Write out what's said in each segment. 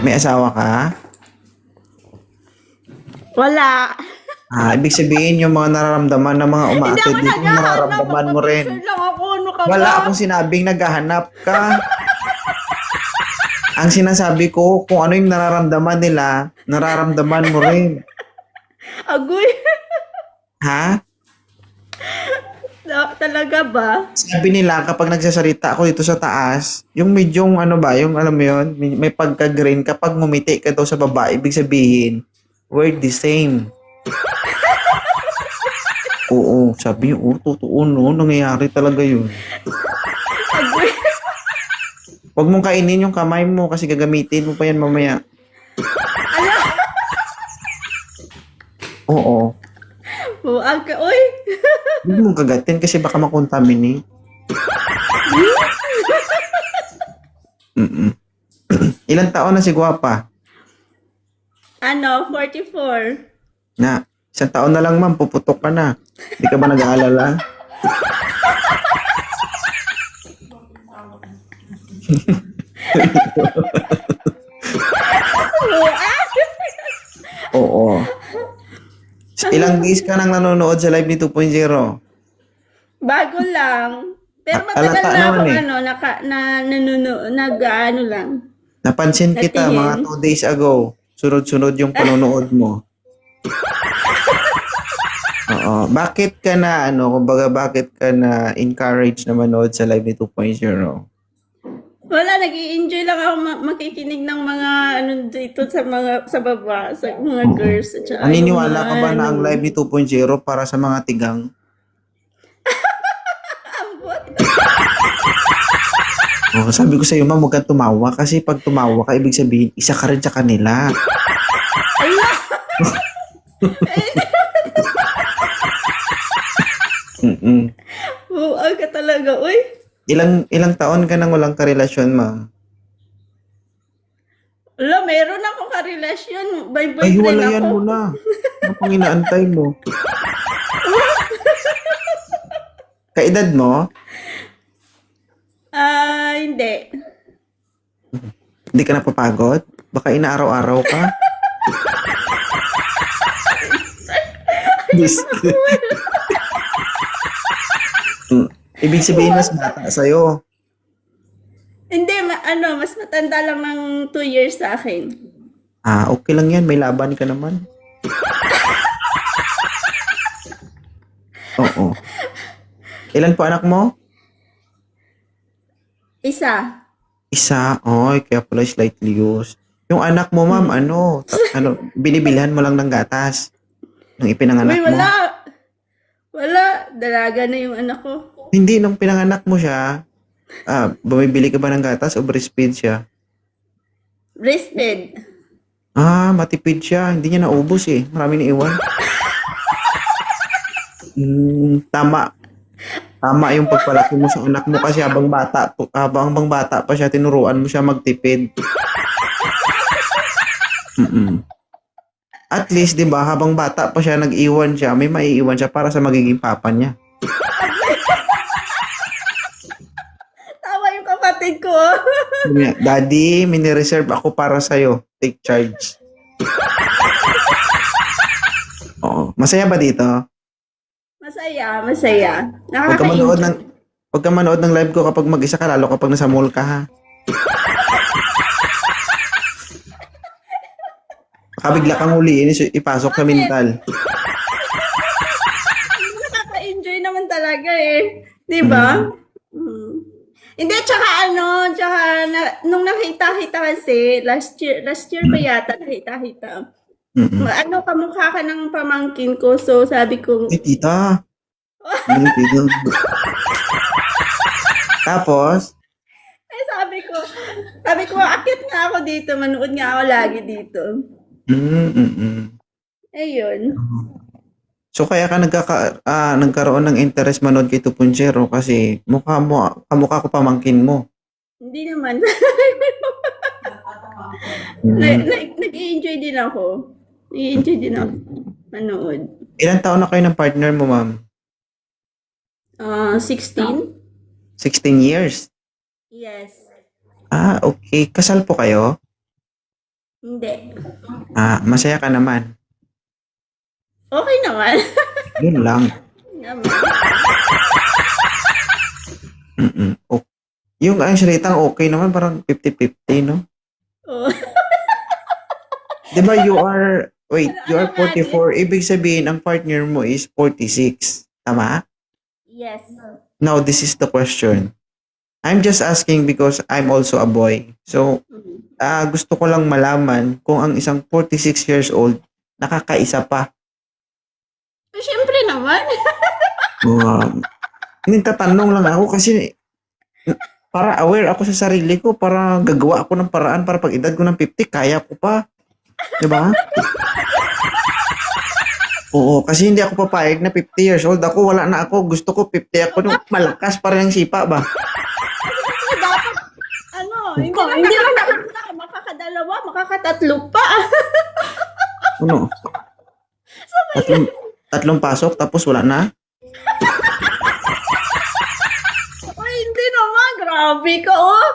May asawa ka? Wala. Ibig sabihin yung mga nararamdaman ng mga Hindi ako umaatid dito, naghahanap. nararamdaman mo rin. Magpa-picture lang ako. Ano ka Wala ba? akong sinabing naghahanap ka. Ang sinasabi ko, kung ano yung nararamdaman nila, nararamdaman mo rin. Agoy. Ha? Talaga ba? Sabi nila, kapag nagsasalita ako dito sa taas, yung medyong ano ba, yung alam mo yun, may pagka-green, kapag ngumiti ka daw sa baba, ibig sabihin, we're the same. Oo, sabi niya, totoo no, nangyayari talaga yun. Agoy. Huwag mong kainin yung kamay mo kasi gagamitin mo pa yan mamaya. Oo. Buwag ka. Uy. Hindi mong kagatin kasi baka makontaminate. Mm-mm. Ilang taon na si Guwapa? 44. Na, isang taon na lang ma'am, puputok ka na. Hindi ka ba nag-aalala? Oo. Ilang days ka nang nanonood sa live ni 2.0? Bago lang. Pero matagal Halata na ako naman eh. nag-ano lang. Napansin kita Natingin. mga 2 days ago. Sunod-sunod yung panonood mo. Oo. Bakit ka na, kumbaga bakit ka na encourage na manood sa live ni 2.0? Wala, nag-i-enjoy lang ako makikinig ng mga ano dito sa baba, sa mga girls at saka yung Naniniwala mga ka ba na ang ano. live ni 2.0 para sa mga tigang? Ambot. Oh, sabi ko sa iyo, ma'am, huwag kang tumawa kasi pag tumawa ka, ibig sabihin, isa ka rin sa kanila. Ala! Mm-mm. Buwag ka talaga, uy. Ilang taon ka nang walang karelasyon, ma'am? Ala, meron akong karelasyon. May Ay, boyfriend hiwalayan ako. mo na. Ano pang inaantay mo? Kaedad mo? Hindi. Hindi ka napapagod? Baka inaaraw-araw ka? Ibig sabihin, mas bata sa'yo. Hindi, mas matanda lang ng 2 years sa akin. Okay lang yan. May laban ka naman. Oo. Ilan po anak mo? Isa. Isa. Oy, kaya pala slightly used. Yung anak mo, ma'am, binibilhan mo lang ng gatas nung ipinanganak Uy, mo? wala. Wala. Dalaga na yung anak ko. Hindi, nung pinanganak mo siya, bumibili ka ba ng gatas o breastfeed siya? Breastfed. Matipid siya. Hindi niya naubos eh. Marami na iwan. Tama. Tama yung pagpalaki mo sa anak mo kasi habang bata pa siya, tinuruan mo siya magtipid. At least, di ba, habang bata pa siya, nag-iwan siya, may maiiwan siya para sa magiging papa niya. Tawa yung kapatid ko. Sabi niya, Daddy, mini-reserve ako para sa'yo. Take charge. Oo. Masaya ba dito? Masaya, masaya. Huwag ka manood Nakaka-enjoy. ng, huwag ka manood ng live ko kapag mag-isa ka, lalo kapag nasa mall ka, ha? Baka bigla kang huliin, ipasok sa mental. Nakaka-enjoy naman talaga eh. Di ba? Hindi, tsaka nung nakita-kita kasi, last year ba yata nakita-kita. Kamukha ka ng pamangkin ko, so sabi ko, Ay, tita. Ay, tita. Tapos, sabi ko, akit nga ako dito, manood nga ako lagi dito. Ayun. So kaya ka nagkaroon ng interest manood kay 2.0 kasi kamukha ko pamangkin mo. Hindi naman. Mm. Nag-i-enjoy din ako. Nag-i-enjoy din ako manood. Ilang taon na kayo ng partner mo, ma'am? 16? 16 years. Yes. Okay. Kasal po kayo? Hindi. Masaya ka naman. Okay naman. Yun lang. Naman. Yung ang salitang okay naman, parang 50-50, no? Oh. Di ba you are 44. Ibig sabihin, ang partner mo is 46. Tama? Yes. Now, this is the question. I'm just asking because I'm also a boy. So, gusto ko lang malaman kung ang isang 46 years old, nakakaisa pa. Siyempre naman. Hindi, tatanong lang ako kasi para aware ako sa sarili ko, para gagawa ako ng paraan para pag edad ko ng 50, kaya ko pa. Diba? Oo, kasi hindi ako papayag na 50 years old ako, wala na ako. Gusto ko 50 ako nung malakas para yung sipa ba? Dapat, hindi lang makakadalawa, makakatatlo pa. Ano? Tatlong pasok tapos wala na? Hindi naman, grabe ka, oh.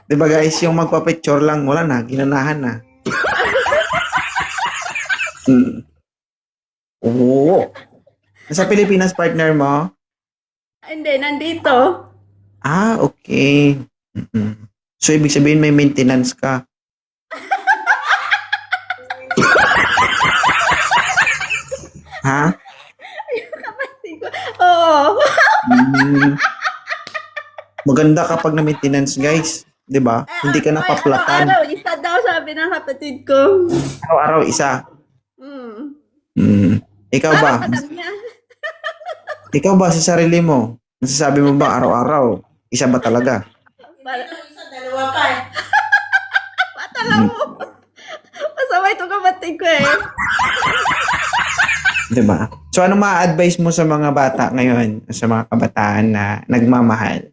Diba guys, yung magpa-picture lang, wala na, ginanahan na. Oo. Nasa Pilipinas partner mo? Hindi, nandito. Okay. So, ibig sabihin may maintenance ka. Ha? Oo. Maganda kapag na maintenance, guys. 'Di ba? Hindi ka napaplatan. Araw-araw, isa daw sabi ng kapatid ko. Araw-araw isa. Ikaw ba? Alam niya. Ikaw ba sa sarili mo? Nasasabi mo ba araw-araw? Isa ba talaga? Isa, dalawa pa eh. Patala mo. Pasaway itong kapatid ko eh. 'Di ba? So, ano ma-advise mo sa mga bata ngayon, sa mga kabataan na nagmamahal?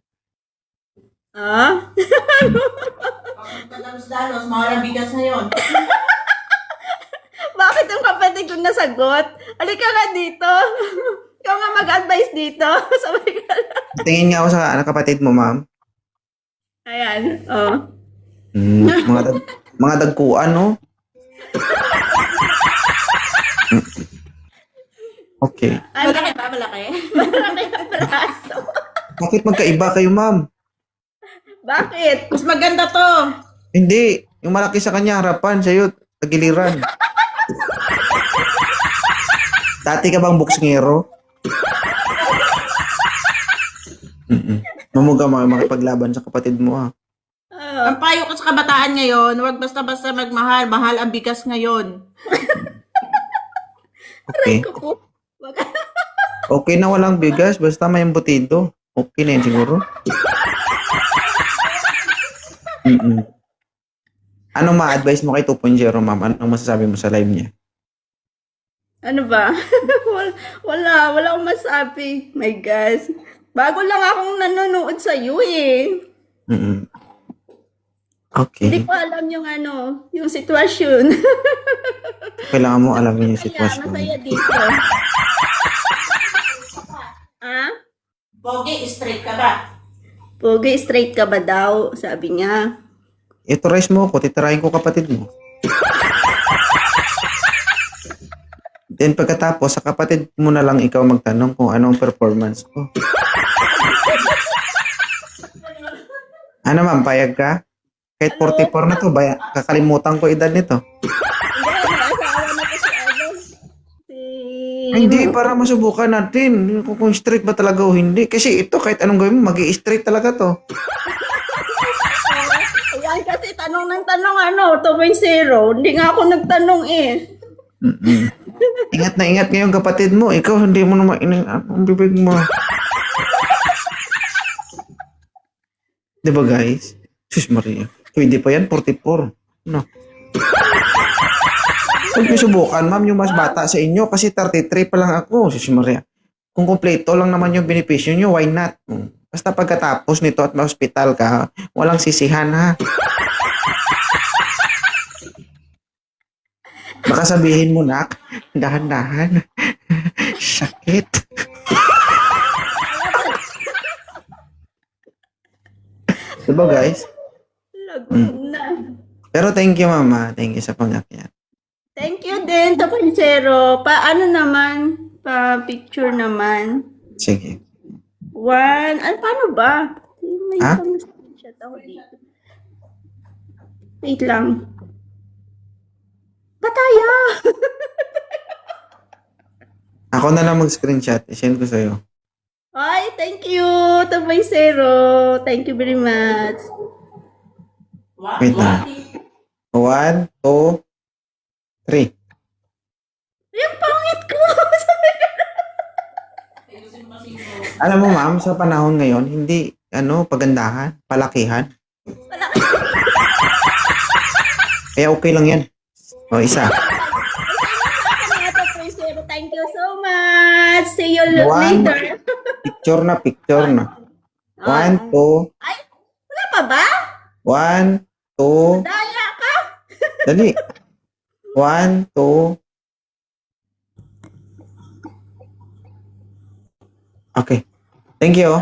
Dalos-dalos, mahal ang bigas ngayon. Bakit yung kapatid ko nasagot? Halika nga dito. Ikaw nga mag-advise dito. Sabay ka lang. Tingin nga ako sa kapatid mo, ma'am. Ayan. Oh. Mga dagkuan, no? Okay. Malaki ba? Malaki? Malaki ang braso. Bakit magkaiba kayo, ma'am? Bakit? Mas maganda to. Hindi. Yung malaki sa kanya, harapan. Sa'yo, tagiliran. Dati ka bang boksingero? Mamuga makipaglaban sa kapatid mo, ha? Ang payo ko sa kabataan ngayon, huwag basta-basta magmahal. Mahal ang bigas ngayon. Okay. Ko po. Okay na walang bigas, basta may embutido. Okay na yun siguro. Anong ma-advise mo kay 2.0, ma'am? Anong masasabi mo sa live niya? Ano ba? wala akong masabi. My gosh. Bago lang akong nanonood sa iyo eh. Okay. Hindi ko alam yung yung sitwasyon. Kailangan mo alamin yung sitwasyon. Masaya dito. Pogi, straight ka ba? Pogi, straight ka ba daw? Sabi niya. Ito-rice mo ko, titirahin ko kapatid mo. Then pagkatapos, sa kapatid mo na lang ikaw magtanong kung anong performance ko. Ano ma'am, payag ka? Kahit 44 na to, kakalimutan ko edad nito. Hindi, para masubukan natin kung straight ba talaga o hindi. Kasi ito, kahit anong gawin mo, mag-i-straight talaga to. Ayan, kasi tanong ng tanong 2.0. Hindi nga ako nagtanong eh. Ingat na ingat ngayon kapatid mo. Ikaw, hindi mo naman ang bibig mo. Diba guys? Sus Maria. Pwede pa yan, 44. No. Huwag niyo subukan, ma'am, yung mas bata sa inyo kasi 33 pa lang ako. Sus Maria. Kung kompleto lang naman yung benepisyo nyo, why not? Basta pagkatapos nito at ma-hospital ka, walang sisihan ha. Baka sabihin mo, nak, dahan-dahan. Sakit. Diba guys? Lagot na. Pero thank you, mama. Thank you sa pang-akyat. Thank you din, 2.0. Paano naman? Pa-picture naman. Sige. One. Ano, paano ba? May Ha? pang-screenshot ako dito. Wait lang. Pataya! Ako na lang mag-screenshot. I-send ko sa'yo. Ay, thank you, 2.0. Thank you very much. Wait lang. 1, 2, 3. Yung pangit ko! Alam mo, ma'am, sa panahon ngayon, hindi, pagandahan, palakihan. Kaya okay lang yan. O, isa. Thank you so much. See you One. later. Picture na. 1, 2, Ay, wala pa ba? 1, 2, Daya ka? dali. 1, 2. Okay. Thank you.